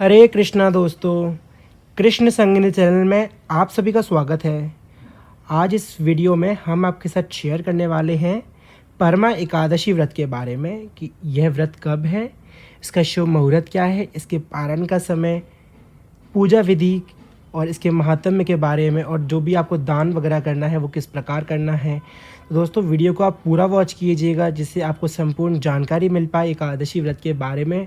हरे कृष्णा दोस्तों, कृष्ण संगिनी चैनल में आप सभी का स्वागत है। आज इस वीडियो में हम आपके साथ शेयर करने वाले हैं परमा एकादशी व्रत के बारे में कि यह व्रत कब है, इसका शुभ मुहूर्त क्या है, इसके पारण का समय, पूजा विधि और इसके महात्म्य के बारे में, और जो भी आपको दान वगैरह करना है वो किस प्रकार करना है। तो दोस्तों वीडियो को आप पूरा वॉच कीजिएगा जिससे आपको संपूर्ण जानकारी मिल पाए एकादशी व्रत के बारे में।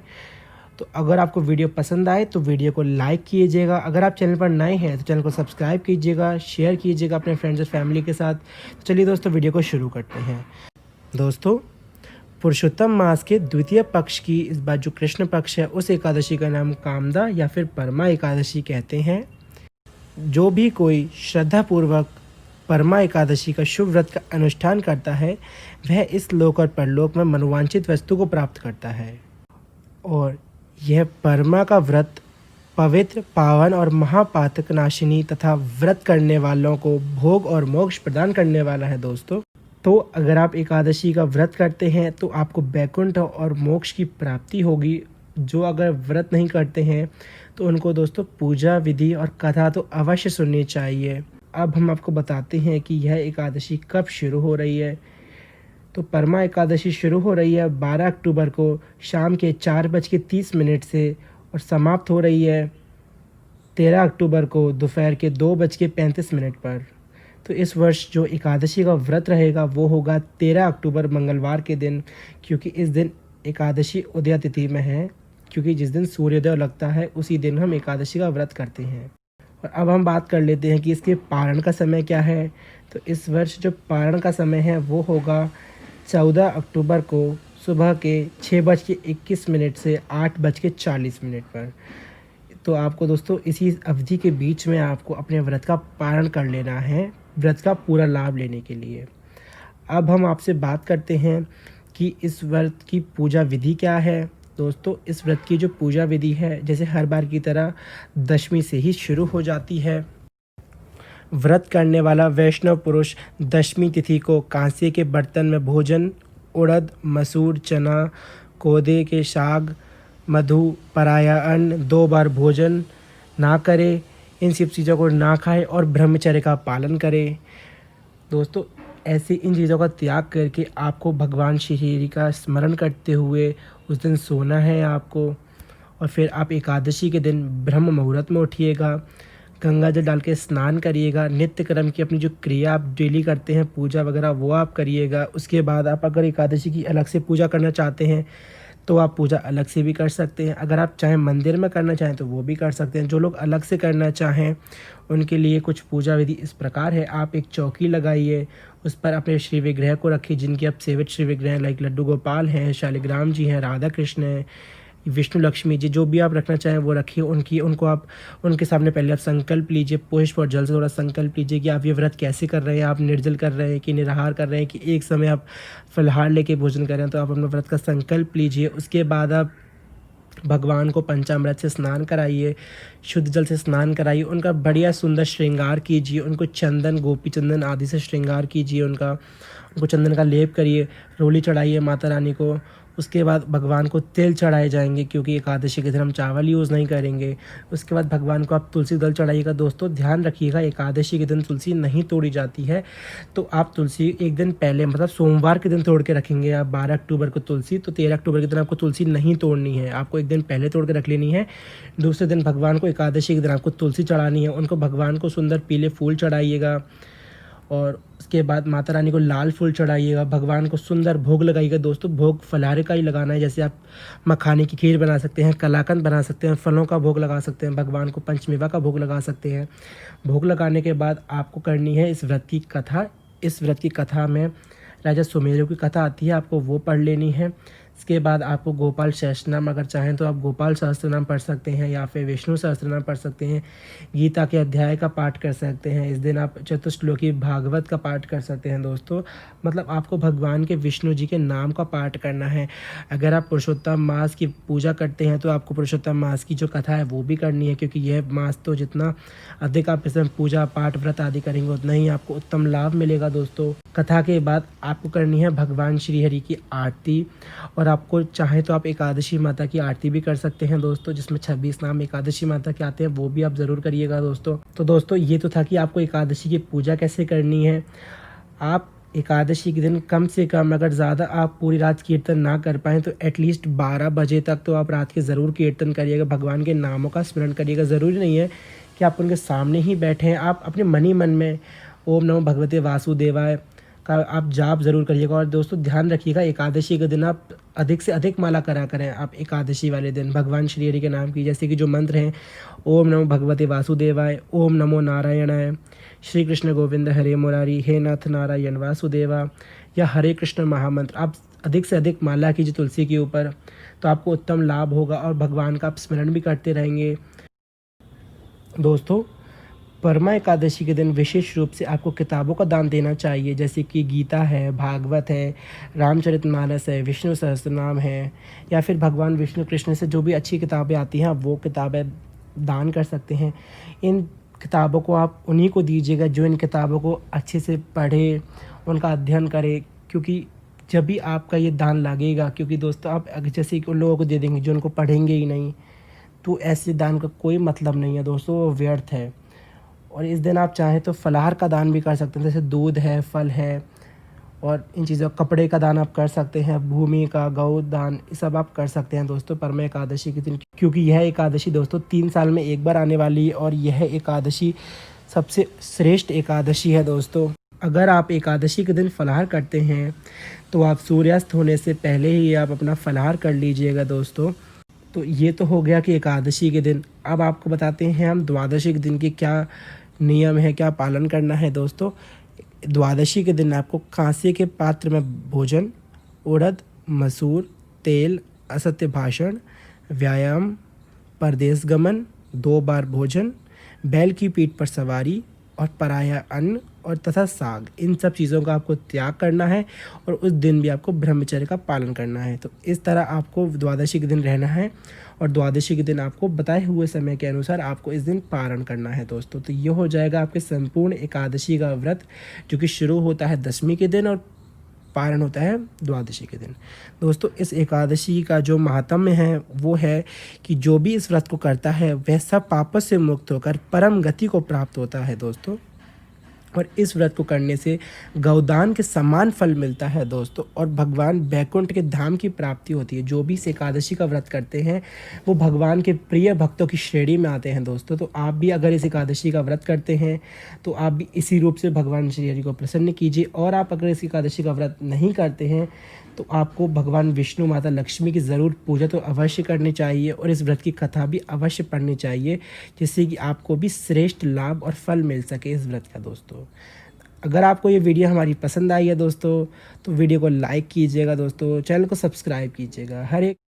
तो अगर आपको वीडियो पसंद आए तो वीडियो को लाइक कीजिएगा। अगर आप चैनल पर नए हैं तो चैनल को सब्सक्राइब कीजिएगा, शेयर कीजिएगा अपने फ्रेंड्स और फैमिली के साथ। तो चलिए दोस्तों वीडियो को शुरू करते हैं। दोस्तों, पुरुषोत्तम मास के द्वितीय पक्ष की इस बार जो कृष्ण पक्ष है उस एकादशी का नाम कामदा या फिर परमा एकादशी कहते हैं। जो भी कोई श्रद्धापूर्वक परमा एकादशी का शुभ व्रत का अनुष्ठान करता है वह इस लोक और परलोक में मनोवांछित वस्तु को प्राप्त करता है। और यह परमा का व्रत पवित्र, पावन और महापातक नाशिनी तथा व्रत करने वालों को भोग और मोक्ष प्रदान करने वाला है। दोस्तों, तो अगर आप एकादशी का व्रत करते हैं तो आपको बैकुंठ और मोक्ष की प्राप्ति होगी। जो अगर व्रत नहीं करते हैं तो उनको दोस्तों पूजा विधि और कथा तो अवश्य सुननी चाहिए। अब हम आपको बताते हैं कि यह एकादशी कब शुरू हो रही है। तो परमा एकादशी शुरू हो रही है 12 अक्टूबर को शाम के 4:30 से और समाप्त हो रही है 13 अक्टूबर को दोपहर के 2:35 पर। तो इस वर्ष जो एकादशी का व्रत रहेगा वो होगा 13 अक्टूबर मंगलवार के दिन, क्योंकि इस दिन एकादशी उदय तिथि में है। क्योंकि जिस दिन सूर्योदय लगता है उसी दिन हम एकादशी का व्रत करते हैं। और अब हम बात कर लेते हैं कि इसके पारण का समय क्या है। तो इस वर्ष जो पारण का समय है वो होगा 14 अक्टूबर को सुबह के 6:21 से 8:40 पर। तो आपको दोस्तों इसी अवधि के बीच में आपको अपने व्रत का पारण कर लेना है, व्रत का पूरा लाभ लेने के लिए। अब हम आपसे बात करते हैं कि इस व्रत की पूजा विधि क्या है। दोस्तों, इस व्रत की जो पूजा विधि है जैसे हर बार की तरह दशमी से ही शुरू हो जाती है। व्रत करने वाला वैष्णव पुरुष दशमी तिथि को कांसे के बर्तन में भोजन, उड़द, मसूर, चना, कोदे के साग, मधु, पराया अन्न 2 बार भोजन ना करे, इन सब चीज़ों को ना खाए और ब्रह्मचर्य का पालन करे। दोस्तों, ऐसी इन चीज़ों का त्याग करके आपको भगवान श्री हरि का स्मरण करते हुए उस दिन सोना है आपको। और फिर आप एकादशी के दिन ब्रह्म मुहूर्त में उठिएगा, गंगा जल डाल के स्नान करिएगा, नित्य कर्म की अपनी जो क्रिया आप डेली करते हैं पूजा वगैरह वो आप करिएगा। उसके बाद आप अगर एकादशी की अलग से पूजा करना चाहते हैं तो आप पूजा अलग से भी कर सकते हैं। अगर आप चाहें मंदिर में करना चाहें तो वो भी कर सकते हैं। जो लोग अलग से करना चाहें उनके लिए कुछ पूजा विधि इस प्रकार है। आप एक चौकी लगाइए, उस पर अपने श्री विग्रह को रखिए जिनके आप सेवित श्री विग्रह हैं, लाइक लड्डू गोपाल हैं, शालिग्राम जी हैं, राधा कृष्ण हैं, विष्णु लक्ष्मी जी, जो भी आप रखना चाहें वो रखिए। उनको आप उनके सामने पहले आप संकल्प लीजिए, पुष्प और जल से थोड़ा संकल्प लीजिए कि आप ये व्रत कैसे कर रहे हैं। आप निर्जल कर रहे हैं कि निराहार कर रहे हैं कि एक समय आप फलाहार लेके भोजन कर रहे हैं। तो आप अपने व्रत का संकल्प लीजिए। उसके बाद आप भगवान को पंचामृत से स्नान कराइए, शुद्ध जल से स्नान कराइए, उनका बढ़िया सुंदर श्रृंगार कीजिए, उनको चंदन, गोपी चंदन आदि से श्रृंगार कीजिए, उनको चंदन का लेप करिए, रोली चढ़ाइए माता रानी को। उसके बाद भगवान को तिल चढ़ाए जाएंगे क्योंकि एकादशी के दिन हम चावल यूज़ नहीं करेंगे। उसके बाद भगवान को आप तुलसी दल चढ़ाइएगा। दोस्तों, ध्यान रखिएगा एकादशी के दिन तुलसी नहीं तोड़ी जाती है। तो आप तुलसी एक दिन पहले मतलब सोमवार के दिन तोड़ के रखेंगे आप 12 अक्टूबर को तुलसी, तो 13 अक्टूबर के दिन आपको तुलसी नहीं तोड़नी है, आपको एक दिन पहले तोड़ के रख लेनी है। दूसरे दिन भगवान को एकादशी के दिन आपको तुलसी चढ़ानी है। उनको भगवान को सुंदर पीले फूल चढ़ाइएगा और उसके बाद माता रानी को लाल फूल चढ़ाइएगा। भगवान को सुंदर भोग लगाइएगा। दोस्तों, भोग फलाहार का ही लगाना है। जैसे आप मखाने की खीर बना सकते हैं, कलाकंद बना सकते हैं, फलों का भोग लगा सकते हैं, भगवान को पंचमेवा का भोग लगा सकते हैं। भोग लगाने के बाद आपको करनी है इस व्रत की कथा। इस व्रत की कथा में राजा सुमेरु की कथा आती है, आपको वो पढ़ लेनी है। इसके बाद आपको गोपाल सहस्त्रनाम, अगर चाहें तो आप गोपाल सहस्त्रनाम पढ़ सकते हैं या फिर विष्णु सहस्त्रनाम पढ़ सकते हैं। गीता के अध्याय का पाठ कर सकते हैं। इस दिन आप चतुश्लोकी भागवत का पाठ कर सकते हैं। दोस्तों, मतलब आपको भगवान के विष्णु जी के नाम का पाठ करना है। अगर आप पुरुषोत्तम मास की पूजा करते हैं तो आपको पुरुषोत्तम मास की जो कथा है वो भी करनी है, क्योंकि यह मास तो जितना अधिक आप इसमें पूजा पाठ व्रत आदि करेंगे उतना ही आपको उत्तम लाभ मिलेगा। दोस्तों, कथा के बाद आपको करनी है भगवान श्री हरि की आरती। और और आपको चाहे तो आप एकादशी माता की आरती भी कर सकते हैं दोस्तों, जिसमें 26 नाम एकादशी माता के आते हैं, वो भी आप ज़रूर करिएगा दोस्तों। तो दोस्तों ये तो था कि आपको एकादशी की पूजा कैसे करनी है। आप एकादशी के दिन कम से कम, अगर ज़्यादा आप पूरी रात कीर्तन ना कर पाएँ तो एटलीस्ट 12 बजे तक तो आप रात के ज़रूर कीर्तन करिएगा, भगवान के नामों का स्मरण करिएगा। ज़रूरी नहीं है कि आप उनके सामने ही बैठे हैं, आप अपने मन ही मन में ओम नमो भगवते वासुदेवाय का आप जाप ज़रूर करिएगा। और दोस्तों ध्यान रखिएगा, एकादशी के दिन आप अधिक से अधिक माला करा करें। आप एकादशी वाले दिन भगवान श्री हरि के नाम की, जैसे कि जो मंत्र हैं, ओम नमो भगवते वासुदेवाय, ओम नमो नारायणाय, श्री कृष्ण गोविंद हरे मुरारी, हे नाथ नारायण वासुदेवा, या हरे कृष्ण महामंत्र, आप अधिक से अधिक माला कीजिए तुलसी के ऊपर, तो आपको उत्तम लाभ होगा और भगवान का आप स्मरण भी करते रहेंगे। दोस्तों परमा एकादशी के दिन विशेष रूप से आपको किताबों का दान देना चाहिए, जैसे कि गीता है, भागवत है, रामचरितमानस है, विष्णु सहस्त्रनाम है, या फिर भगवान विष्णु कृष्ण से जो भी अच्छी किताबें आती हैं वो किताबें दान कर सकते हैं। इन किताबों को आप उन्हीं को दीजिएगा जो इन किताबों को अच्छे से पढ़े, उनका अध्ययन करे, क्योंकि जब भी आपका ये दान लगेगा, क्योंकि दोस्तों आप जैसे कि उन लोगों को दे देंगे जो उनको पढ़ेंगे ही नहीं, तो ऐसे दान का कोई मतलब नहीं है दोस्तों, वो व्यर्थ है। और इस दिन आप चाहें तो फलाहार का दान भी कर सकते हैं, जैसे दूध है, फल है, और इन चीज़ों, कपड़े का दान आप कर सकते हैं, भूमि का, गौ दान, ये सब आप कर सकते हैं दोस्तों परमा एकादशी के दिन, क्योंकि यह एकादशी दोस्तों 3 साल में एक बार आने वाली है और यह एकादशी सबसे श्रेष्ठ एकादशी है दोस्तों। अगर आप एकादशी के दिन फलाहार करते हैं तो आप सूर्यास्त होने से पहले ही आप अपना फलाहार कर लीजिएगा दोस्तों। तो ये तो हो गया कि एकादशी के दिन। अब आपको बताते हैं हम द्वादशी के दिन की क्या नियम है, क्या पालन करना है दोस्तों। द्वादशी के दिन आपको कांसे के पात्र में भोजन, उड़द, मसूर, तेल, असत्य भाषण, व्यायाम, परदेश गमन, 2 बार भोजन, बैल की पीठ पर सवारी और पराया अन्न और तथा साग, इन सब चीज़ों का आपको त्याग करना है और उस दिन भी आपको ब्रह्मचर्य का पालन करना है। तो इस तरह आपको द्वादशी के दिन रहना है और द्वादशी के दिन आपको बताए हुए समय के अनुसार आपको इस दिन पारण करना है दोस्तों। तो ये हो जाएगा आपके संपूर्ण एकादशी का व्रत, जो कि शुरू होता है दशमी के दिन और पारण होता है द्वादशी के दिन। दोस्तों इस एकादशी का जो महात्म्य है वो है कि जो भी इस व्रत को करता है वह सब पापों से मुक्त होकर परम गति को प्राप्त होता है दोस्तों। और इस व्रत को करने से गौदान के समान फल मिलता है दोस्तों, और भगवान बैकुंठ के धाम की प्राप्ति होती है। जो भी इस एकादशी का व्रत करते हैं वो भगवान के प्रिय भक्तों की श्रेणी में आते हैं दोस्तों। तो आप भी अगर इस एकादशी का व्रत करते हैं तो आप भी इसी रूप से भगवान श्री हरि को प्रसन्न कीजिए। और आप अगर इस एकादशी का व्रत नहीं करते हैं तो आपको भगवान विष्णु, माता लक्ष्मी की ज़रूर पूजा तो अवश्य करनी चाहिए और इस व्रत की कथा भी अवश्य पढ़नी चाहिए, जिससे कि आपको भी श्रेष्ठ लाभ और फल मिल सके इस व्रत का दोस्तों। अगर आपको ये वीडियो हमारी पसंद आई है दोस्तों तो वीडियो को लाइक कीजिएगा दोस्तों, चैनल को सब्सक्राइब कीजिएगा। हर एक